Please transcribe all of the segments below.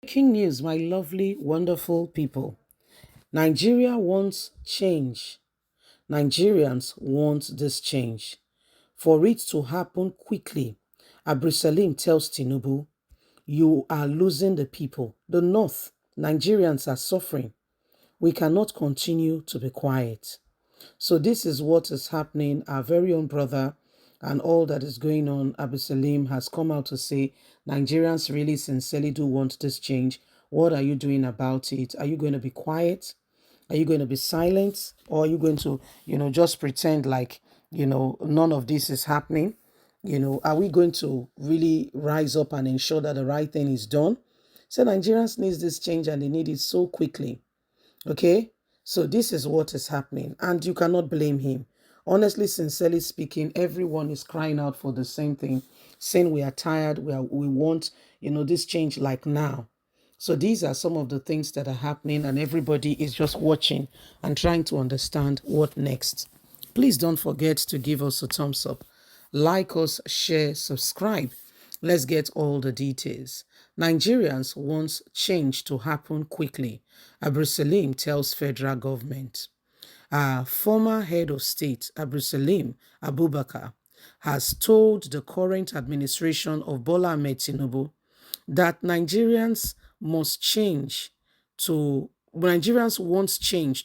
Breaking news, my lovely, wonderful people. Nigeria wants change. Nigerians want this change. For it to happen quickly, Abdulsalim tells Tinubu, you are losing the people. The North, Nigerians are suffering. We cannot continue to be quiet. So this is what is happening. Our very own brother and all that is going on, Abu Salim has come out to say Nigerians really sincerely do want this change. What are you doing about it? Are you going to be quiet? Are you going to be silent? Or are you going to, just pretend like, none of this is happening? Are we going to really rise up and ensure that the right thing is done? So Nigerians need this change and they need it so quickly. Okay, so this is what is happening, and you cannot blame him. Honestly, sincerely speaking, everyone is crying out for the same thing, saying we are tired, we want, this change like now. So these are some of the things that are happening, and everybody is just watching and trying to understand what next. Please don't forget to give us a thumbs up, like us, share, subscribe. Let's get all the details. Nigerians want change to happen quickly. Abdulsalim tells federal government. Former head of state, Abdulsalim Abubakar, has told the current administration of Bola Ahmed Tinubu that Nigerians want change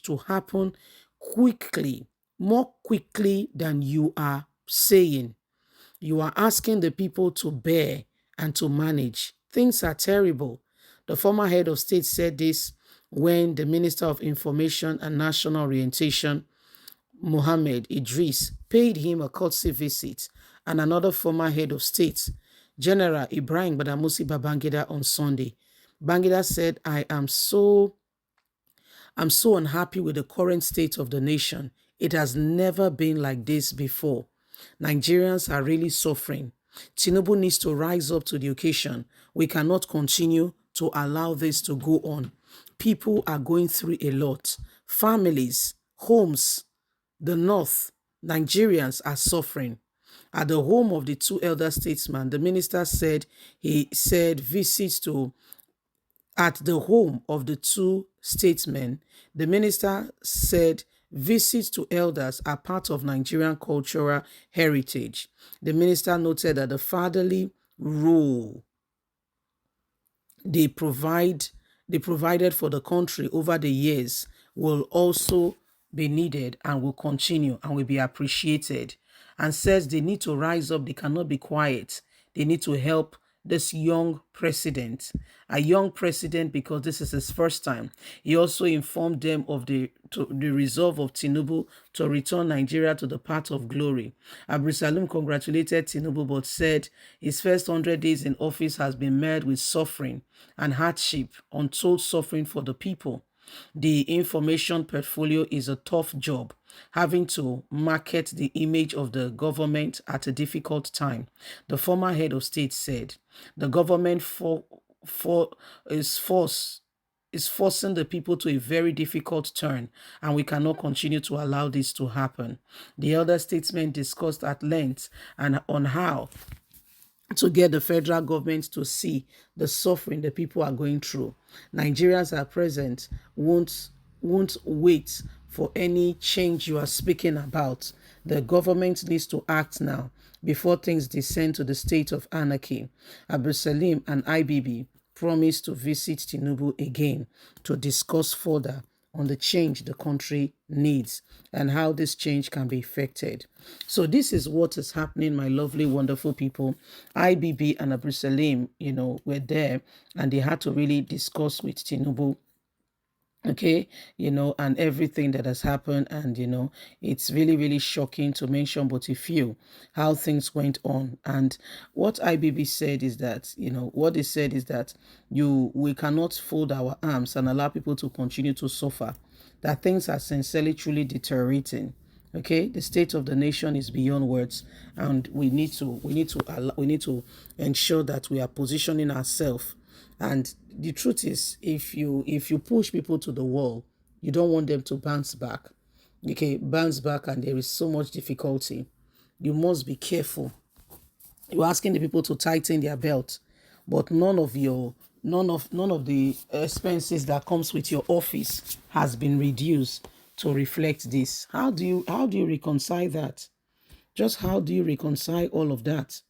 to happen quickly, more quickly than you are saying. You are asking the people to bear and to manage. Things are terrible. The former head of state said this when the Minister of Information and National Orientation, Mohammed Idris, paid him a courtesy visit, and another former head of state, General Ibrahim Badamusi Babangida, on Sunday. Bangida said, I'm so unhappy with the current state of the nation. It has never been like this before. Nigerians are really suffering. Tinubu needs to rise up to the occasion. We cannot continue to allow this to go on. People are going through a lot. Families, homes, the North, Nigerians are suffering. At the home of the two elder statesmen, the minister said visits to at the home of the two statesmen, the minister said visits to elders are part of Nigerian cultural heritage. The minister noted that the fatherly role they provided for the country over the years will also be needed and will continue and will be appreciated, and says they need to rise up. They cannot be quiet. They need to help this young president, a young president, because this is his first time. He also informed them of the resolve of Tinubu to return Nigeria to the path of glory. Abdulsalam congratulated Tinubu but said his first 100 days in office has been met with suffering and hardship, untold suffering for the people. The information portfolio is a tough job, having to market the image of the government at a difficult time. The former head of state said the government is forcing the people to a very difficult turn, and we cannot continue to allow this to happen. The elder statesmen discussed at length and on how to get the federal government to see the suffering the people are going through. Nigerians at present won't wait for any change you are speaking about. The government needs to act now before things descend to the state of anarchy. Abdulsalim and IBB promised to visit Tinubu again to discuss further on the change the country needs and how this change can be effected. So this is what is happening, my lovely, wonderful people. IBB and Abdulsalim, were there, and they had to really discuss with Tinubu, okay, and everything that has happened. And it's really, really shocking to mention but a few how things went on. And what IBB said is that what they said is that we cannot fold our arms and allow people to continue to suffer, that things are sincerely truly deteriorating. Okay, the state of the nation is beyond words, and we need to ensure that we are positioning ourselves. And the truth is, if you push people to the wall, you don't want them to bounce back. Okay, bounce back, and there is so much difficulty. You must be careful. You're asking the people to tighten their belt, but none of your none of the expenses that comes with your office has been reduced to reflect this. How do you reconcile that? Just how do you reconcile all of that?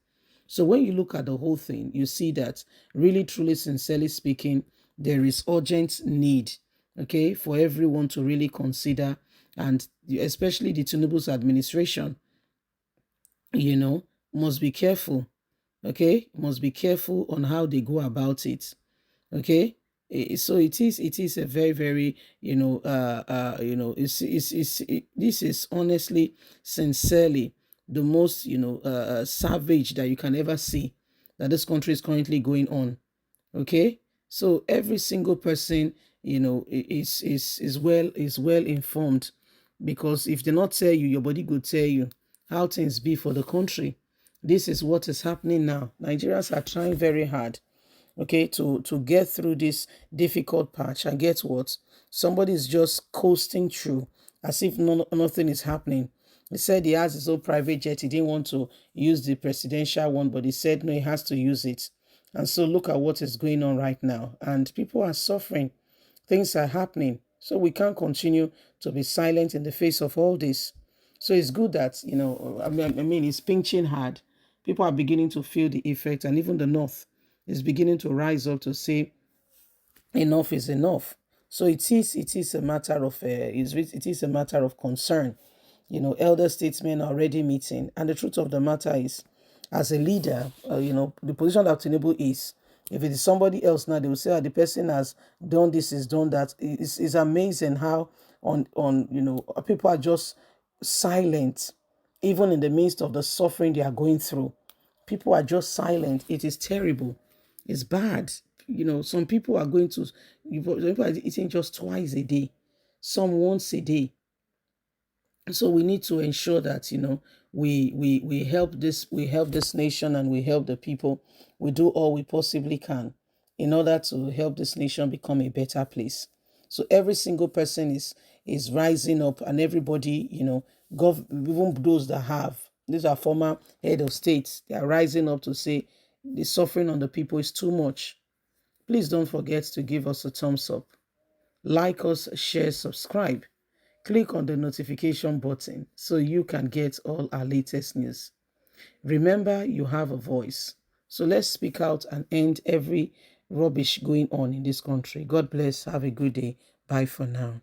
So when you look at the whole thing, you see that really, truly, sincerely speaking, there is urgent need, okay, for everyone to really consider, and especially the Tinubu's administration, you know, must be careful, okay, must be careful on how they go about it, okay. So it is a very, very, this is honestly, sincerely, the most, savage that you can ever see that this country is currently going on, okay. So every single person, is well informed, because if they not tell you, your body could tell you how things be for the country. This is what is happening now. Nigerians are trying very hard, okay, to get through this difficult patch, and get what, somebody is just coasting through as if nothing is happening. He said he has his own private jet. He didn't want to use the presidential one, but he said no, he has to use it. And so look at what is going on right now, and people are suffering. Things are happening, so we can't continue to be silent in the face of all this. So it's good that, I mean, it's pinching hard. People are beginning to feel the effect, and even the North is beginning to rise up to say enough is enough. So it is a matter of it is a matter of concern. Elder statesmen are already meeting, and the truth of the matter is, as a leader, the position that Tinubu is. If it is somebody else now, they will say, the person has done this, is done that. It's amazing how people are just silent, even in the midst of the suffering they are going through. People are just silent. It is terrible. It's bad. Some people are going to, some people are eating just twice a day, some once a day. So we need to ensure that, we help this nation, and we help the people. We do all we possibly can in order to help this nation become a better place. So every single person is rising up, and everybody, even those that have, these are former head of states, they are rising up to say the suffering on the people is too much. Please don't forget to give us a thumbs up, like us, share, subscribe. Click on the notification button so you can get all our latest news. Remember, you have a voice. So let's speak out and end every rubbish going on in this country. God bless. Have a good day. Bye for now.